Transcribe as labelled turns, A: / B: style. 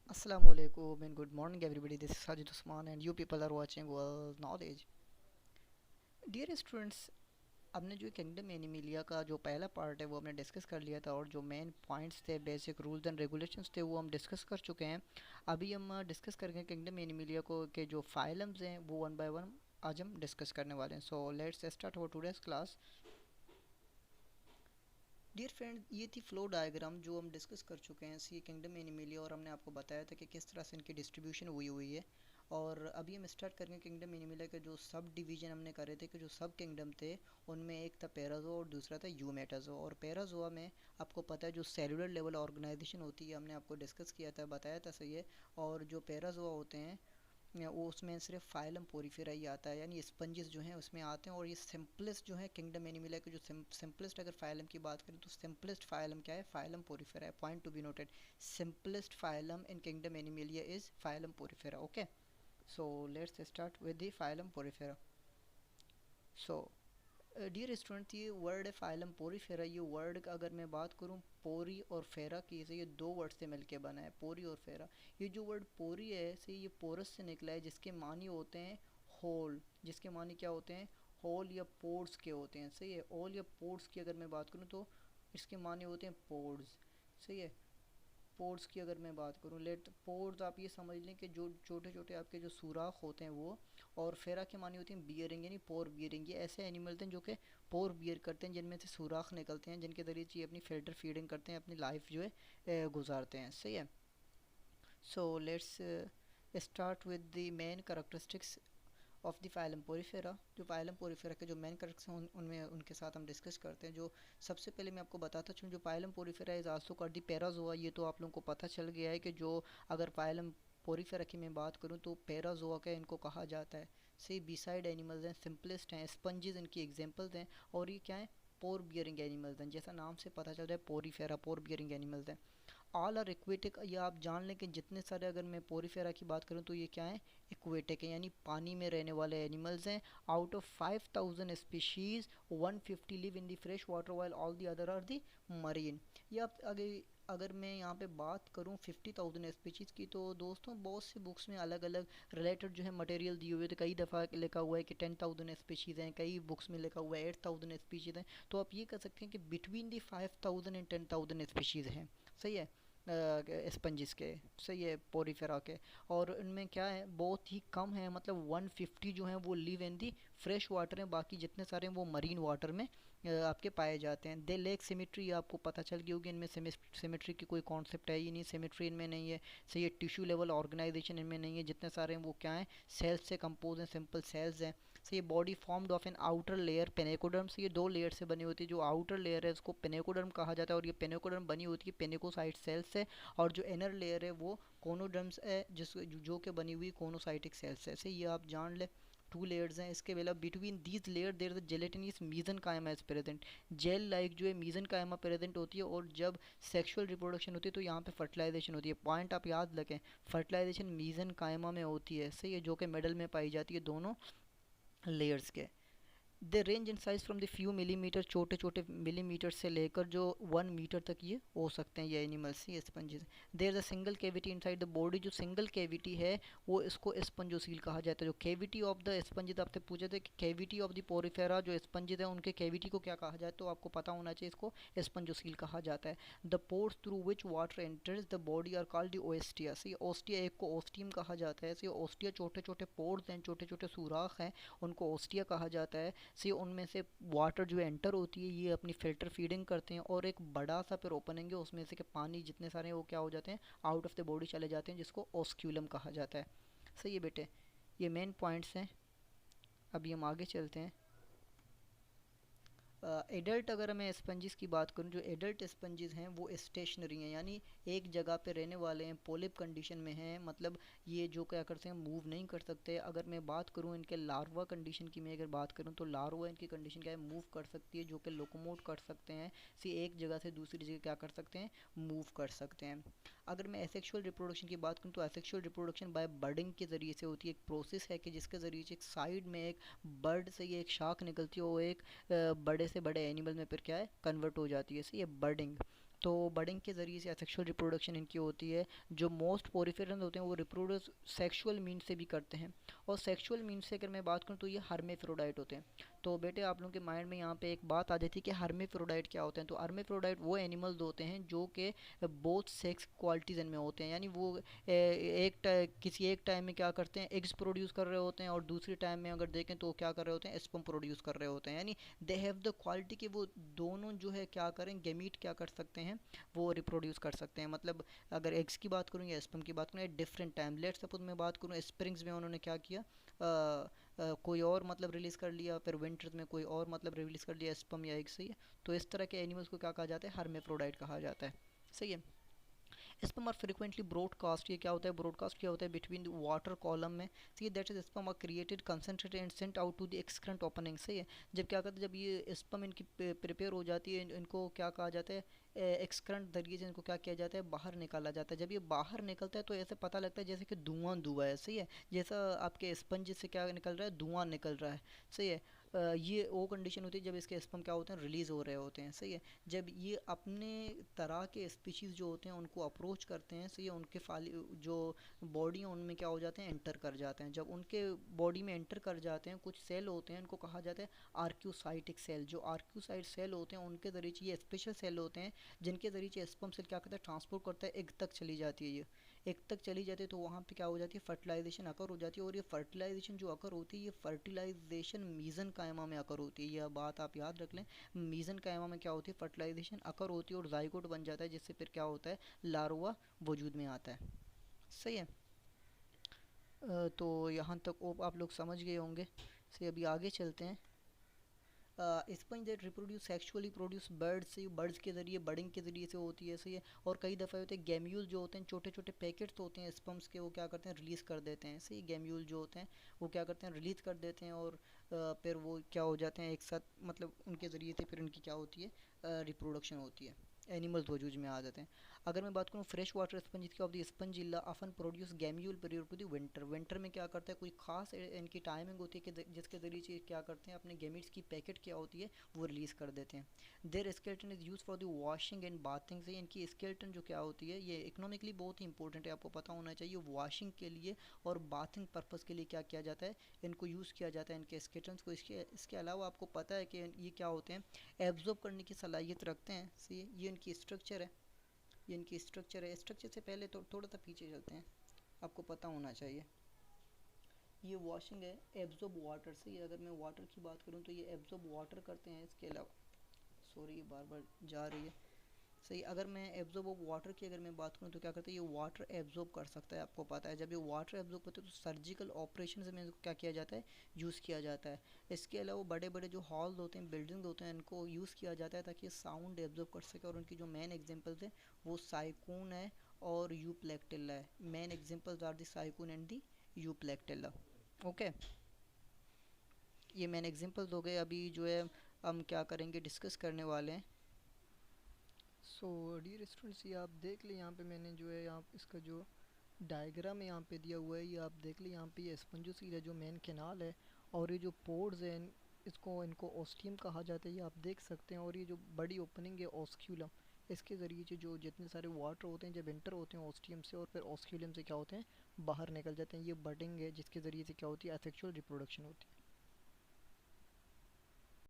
A: Assalamualaikum and good morning everybody. This is Sajid Usman and you people are watching World Knowledge. Dear students, हमने जो kingdom Animalia का जो पहला part है वो हमने डिस्कस कर लिया था और जो मेन पॉइंट्स थे बेसिक रूल्स एंड रेगुलेशंस थे वो हम डिस्कस कर चुके हैं। अभी हम डिस्कस करेंगे किंगडम एनिमिलिया को के जो फाइलम्स हैं वो वन बाय वन आज हम डिस्कस करने वाले हैं। So let's start our today's class. Dear friend, ये थी फ्लो डायग्राम जो हम डिस्कस कर चुके हैं सी किंगडम एनिमिलिया और हमने आपको बताया था कि किस तरह से इनकी डिस्ट्रीब्यूशन हुई हुई है। और अभी हम स्टार्ट करेंगे किंगडम एनिमिलिया के जो सब डिवीजन हमने करे थे कि जो सब किंगडम थे उनमें एक था पैराजोआ और दूसरा था यूमेटाजोआ। और पैराजोआ में आपको पता है जो सेलुलर लेवल ऑर्गेनाइजेशन होती है हमने आपको डिस्कस किया था, बताया था सही है। और जो पैराजोआ होते हैं या वो उसमें सिर्फ फाइलम पोरीफेरा ही आता है, यानी स्पंजेस जो हैं उसमें आते हैं। और ये सिंपलेस्ट जो है किंगडम एनिमिलिया के जो सिंपलेस्ट अगर फाइलम की बात करें तो सिंपलेस्ट फाइलम क्या है, फाइलम पोरीफेरा है। Point to be noted, simplest phylum in kingdom animalia is phylum porifera. Okay, so let's start with the phylum porifera. So dear student, ये वर्ड है फाइलम पोरीफेरा। ये वर्ड का अगर मैं बात करूँ पोरी और फेरा की, से ये दो वर्ड से मिलके बना है, पोरी और फेरा। ये जो वर्ड पोरी है से ये पोरस से निकला है जिसके मानी होते हैं होल। जिसके मानी क्या होते हैं, होल या पोर्स के होते हैं। सही है, होल या पोर्स की अगर मैं बात करूँ तो इसके माने होते हैं पोर्स। सही है, पोर्स की अगर मैं बात करूँ, लेट पोर्स आप ये समझ लें कि जो छोटे छोटे आपके जो सुराख होते हैं वो। और फेरा की मानी होती है बियरिंग, यानी पोर बियरिंग। ये ऐसे एनिमल्स हैं जो कि पोर बियर करते हैं, जिनमें से सुराख निकलते हैं, जिनके ज़रिए ये अपनी फिल्टर फीडिंग करते हैं, अपनी लाइफ जो है गुजारते हैं। सही है, सो let's start with the main characteristics of the phylum Porifera. जो फाइलम पोरीफेरा के जो मेन करेक्टर्स हैं उनमें उनके साथ हम डिस्कस करते हैं। जो सबसे पहले मैं आपको बताता चलूँ, जो phylum Porifera is also called the Parazoa. ये तो आप लोगों को पता चल गया है कि जो अगर फाइलम पोरीफेरा की मैं बात करूँ तो पैराजोआ का इनको कहा जाता है। से बीसाइड एनिमल्स हैं, सिंपलेस्ट हैं, स्पंजेस इनकी एग्जांपल्स हैं। और ये क्या है, पोर बियरिंग एनिमल्स हैं। जैसा नाम से पता चल रहा है पोरीफेरा पोर बियरिंग एनिमल्स हैं। All are aquatic. ये आप जान लें कि जितने सारे, अगर मैं पोरीफेरा की बात करूँ तो ये क्या है, इक्वेटिक है, यानी पानी में रहने वाले एनिमल्स हैं। Out of 5000 species 150 live in the fresh water while all the other are the marine. ये आप अगर अगर मैं यहाँ पे बात करूँ 50,000 स्पीशीज़ की, तो दोस्तों बहुत सी बुक्स में अलग अलग रिलेटेड जो है मटेरियल दिए हुए थे। कई दफ़ा लिखा हुआ है कि 10,000 स्पीशीज़ हैं, कई बुक्स में लिखा हुआ है 8,000 स्पीशीज़ हैं। तो आप ये कह सकते हैं कि बिटवीन दी 5000 एंड 10,000 स्पीशीज़ हैं। सही है, स्पंजिस के। सही है, पोरीफेरा के। और इनमें क्या है, बहुत ही कम है, मतलब 150 जो हैं वो live in the fresh water हैं, बाकी जितने सारे हैं वो मरीन वाटर में आपके पाए जाते हैं। दे लेक सिमेट्री, आपको पता चल गई होगी, इनमें सिमेट्री की कोई कॉन्सेप्ट है ही नहीं, सिमेट्री इनमें नहीं है। सही है, टिश्यू लेवल ऑर्गेनाइजेशन इनमें नहीं है। जितने सारे हैं वो क्या हैं, सेल्स से कंपोज हैं, सिंपल सेल्स हैं। सो ये body formed of an outer layer pinacoderm से, ये दो लेयर से बनी होती है। जो आउटर लेयर है उसको पेनेकोडर्म कहा जाता है और ये पेनेकोडर्म बनी होती है पेनेकोसाइट सेल्स से। और जो इनर लेयर है वो कोनोडर्म्स है, जिस जो कि बनी हुई कोनोसाइटिक सेल्स है। ऐसे ये आप जान ले, टू लेयर्स हैं इसके अलावा। Between these layer there is gelatinous mesenchyme is present. Gel like जो है मीजन कायमा प्रेजेंट होती है। और जब सेक्सुअल रिप्रोडक्शन होती है तो यहाँ पे फर्टिलाइजेशन होती है। पॉइंट आप याद रखें, फर्टिलाइजेशन मीजन कायमा में होती है। सही है, जो कि मिडल में पाई जाती है दोनों लेयर्स के। They range in size from the few millimetre, छोटे छोटे मिलीमीटर से लेकर जो 1 मीटर तक ये हो सकते हैं ये एनिमल्स, ये sponges. There is a single cavity inside the body. जो सिंगल कैविटी है वो इसको स्पंजोसील कहा जाता है। जो कैविटी ऑफ द स्पंजेस, आपसे पूछे थे कि कैविटी ऑफ द पोरीफेरा जो स्पंजेस है उनके कैविटी को क्या कहा जाए, तो आपको पता होना चाहिए, इसको स्पंजोसील कहा जाता है। The pores through which water enters the body are called the ostia. See ostia, एक को ओस्टियम कहा जाता है। सी ओस्टिया छोटे छोटे पोर्स हैं, छोटे छोटे सुराख हैं, उनको ओस्टिया कहा जाता है। सी उनमें से वाटर जो एंटर होती है ये अपनी फिल्टर फीडिंग करते हैं। और एक बड़ा सा फिर ओपनिंग है, उसमें से कि पानी जितने सारे हैं वो क्या हो जाते हैं, आउट ऑफ द बॉडी चले जाते हैं, जिसको ओस्क्यूलम कहा जाता है। सही है बेटे, ये मेन पॉइंट्स हैं। अभी हम आगे चलते हैं। एडल्ट, अगर मैं स्पंजिस की बात करूं, जो एडल्ट स्पंजिस हैं वो स्टेशनरी हैं, यानी एक जगह पे रहने वाले हैं, पोलिप कंडीशन में हैं। मतलब ये जो क्या करते हैं, मूव नहीं कर सकते। अगर मैं बात करूं इनके लार्वा कंडीशन की, मैं अगर बात करूं तो लार्वा इनकी कंडीशन क्या है, मूव कर सकती है, जो कि लोकोमोट कर सकते हैं। सी एक जगह से दूसरी जगह क्या कर सकते हैं, मूव कर सकते हैं। अगर मैं एसेक्सुअल रिप्रोडक्शन की बात करूँ तो एसेक्सुअल रिप्रोडक्शन बाय बर्डिंग के ज़रिए से होती है। एक प्रोसेस है कि जिसके ज़रिए से एक साइड में एक बर्ड से ये एक शाख निकलती है, वो एक बड़े से बड़े एनिमल में फिर क्या है, कन्वर्ट हो जाती है। सही है, बर्डिंग। तो बडिंग के ज़रिए से सेक्सुअल रिप्रोडक्शन इनकी होती है। जो मोस्ट पोरिफेरन होते हैं वो रिप्रोड्यूस सेक्सुअल मीन से भी करते हैं, और सेक्सुअल मीन से अगर मैं बात करूँ तो ये हर्मेफ्रोडाइट होते हैं। तो बेटे आप लोगों के माइंड में यहाँ पे एक बात आ जाती है कि हर्मेफ्रोडाइट क्या होते हैं। तो हर्मेफ्रोडाइट वो एनिमल्स होते हैं जो कि बोथ सेक्स क्वालिटीज़ इनमें होते हैं, यानी वो किसी एक टाइम में क्या करते हैं, एग्स प्रोड्यूस कर रहे होते हैं, और दूसरी टाइम में अगर देखें तो क्या कर रहे होते हैं, स्पर्म प्रोड्यूस कर रहे होते हैं। यानी दे हैव द क्वालिटी कि वो दोनों जो है क्या करें, गेमीट क्या कर सकते हैं, वो रिप्रोड्यूस कर सकते हैं। मतलब अगर एग्स की बात करूँ या स्पर्म की बात करूँ, डिफरेंट टाइम, लेट सपोज मैं बात करूँ स्प्रिंग्स में उन्होंने क्या किया, कोई और मतलब रिलीज़ कर लिया, फिर विंटर्स में कोई और मतलब रिलीज़ कर लिया स्पर्म या एग, सही है। तो इस तरह के एनिमल्स को क्या कहा जाता है, हर्मेफ्रोडाइट कहा जाता है, सही है। स्पर्म आर फ्रिक्वेंटली ब्रॉडकास्ट, ये क्या होता है, ब्रॉडकास्ट क्या होता है बिटवीन द वाटर कॉलम में, see that is sperm are created concentrated and sent out to the excurrent opening, सही है। जब क्या करते हैं, जब ये स्पर्म इनकी प्रिपेयर हो जाती है, इनको क्या कहा जाता है, एक्सक्रेंट जरिए से इनको क्या किया जाता है, बाहर निकाला जाता है। जब ये बाहर निकलता है तो ऐसे पता लगता है जैसे कि धुआं धुआं है, सही है, जैसा आपके स्पंज से क्या निकल रहा है, धुआं निकल रहा है, सही है। ये वो कंडीशन होती है जब इसके स्पर्म क्या होते हैं, रिलीज़ हो रहे होते हैं, सही है। जब ये अपने तरह के स्पीशीज़ जो होते हैं उनको अप्रोच करते हैं, सही है, उनके फाली जो बॉडी है उनमें क्या हो जाते हैं, एंटर कर जाते हैं। जब उनके बॉडी में एंटर कर जाते हैं, कुछ सेल होते हैं, उनको कहा जाता है आर्क्यूसाइटिक सेल। जो आर्क्यूसाइट सेल होते हैं उनके ज़रिए ये स्पेशल सेल होते हैं जिनके ज़रिए स्पर्म सेल क्या करता है, ट्रांसपोर्ट करता है, एग तक चली जाती है। ये एग तक चली जाती है तो वहाँ पे क्या हो जाती है, फर्टिलाइजेशन अकर हो जाती है। और ये फर्टिलाइजेशन जो अकर होती है, ये फर्टिलाइजेशन मीज़न कायमा में अकर होती है। यह बात आप याद रख लें, मीज़न कायमा में क्या होती है, फर्टिलाइजेशन अकर होती है और जाइगोट बन जाता है, जिससे फिर क्या होता है, लार्वा वजूद में आता है, सही है। तो यहाँ तक आप लोग समझ गए होंगे। से अभी आगे चलते हैं। Sponge that reproduce sexually produce birds, से बर्ड्स के ज़रिए, बर्डिंग के ज़रिए से होती है, सही है। और कई दफ़ा होते हैं गैम्यूल जो होते हैं, छोटे छोटे पैकेट्स होते हैं स्पम्स के, वो क्या करते हैं, रिलीज़ कर देते हैं, सही। गैम्यूल जो होते हैं वो क्या करते हैं, रिलीज़ कर देते हैं, और फिर वो क्या हो जाते हैं एक साथ, मतलब उनके ज़रिए से फिर उनकी क्या होती है, रिप्रोडक्शन होती है, एनिमल्स वजूद में आ जाते हैं। अगर मैं बात करूँ फ्रेश वाटर स्पंज की, of the spongilla often produce gemmule period to the winter. Winter में क्या करता है, कोई खास इनकी टाइमिंग होती है कि जिसके ज़रिए से क्या करते हैं, अपने गैमिट्स की पैकेट क्या होती है वो रिलीज़ कर देते हैं। Their skeleton is use for the washing and bathing, से इनकी स्केलेटन जो क्या होती है, ये इकोनॉमिकली बहुत ही इंपॉर्टेंट है, आपको पता होना चाहिए। वॉशिंग के लिए और बाथिंग पर्पज़ के लिए क्या किया जाता है, इनको यूज़ किया जाता है, इनके स्केलेटन्स को। इसके अलावा आपको पता है कि ये क्या होते हैं, एब्जॉर्ब करने की सलाहियत रखते हैं, सही है। ये इनकी स्ट्रक्चर है, ये इनकी स्ट्रक्चर है। स्ट्रक्चर से पहले तो थोड़ा सा पीछे चलते हैं, आपको पता होना चाहिए। ये वॉशिंग है, एब्जॉर्ब वाटर से, अगर मैं वाटर की बात करूँ तो ये एब्जॉर्ब वाटर करते हैं। इसके अलावा सॉरी बार बार जा रही है, सही। अगर मैं एब्जॉर्ब ऑफ वाटर की अगर मैं बात करूँ तो क्या करता है, ये वाटर एब्जॉर्ब कर सकता है, आपको पता है। जब ये वाटर एब्जॉर्ब करते हैं तो सर्जिकल ऑपरेशन में इसको क्या किया जाता है, यूज़ किया जाता है। इसके अलावा बड़े बड़े जो हॉल्स होते हैं, बिल्डिंग होते हैं, इनको यूज़ किया जाता है ताकि साउंड एब्जॉर्ब कर सके। और उनकी जो मेन एग्जांपल्स हैं वो साइकून है और यूप्लेक्टिला है। Main examples are the sycon and the euplectella, okay. ये मेन एग्जांपल्स हो गए। अभी जो है हम क्या करेंगे, डिस्कस करने वाले हैं। सो डियर स्टूडेंट्स, ये आप देख लें, यहाँ पे मैंने जो है यहाँ इसका जो डायग्राम यहाँ पे दिया हुआ है, ये आप देख लें। यहाँ पे ये स्पंजोसील है जो मेन कैनाल है, और ये जो पोर्स हैं इसको इनको ओस्टियम कहा जाता है, ये आप देख सकते हैं। और ये जो बड़ी ओपनिंग है ओस्क्यूलम, इसके ज़रिए से जो जितने सारे वाटर होते हैं जब एंटर होते हैं ओस्टियम से, और फिर ओस्क्यूलम से क्या होते हैं, बाहर निकल जाते हैं। ये बडिंग है जिसके ज़रिए से क्या होती है, एसेक्सुअल रिप्रोडक्शन होती है।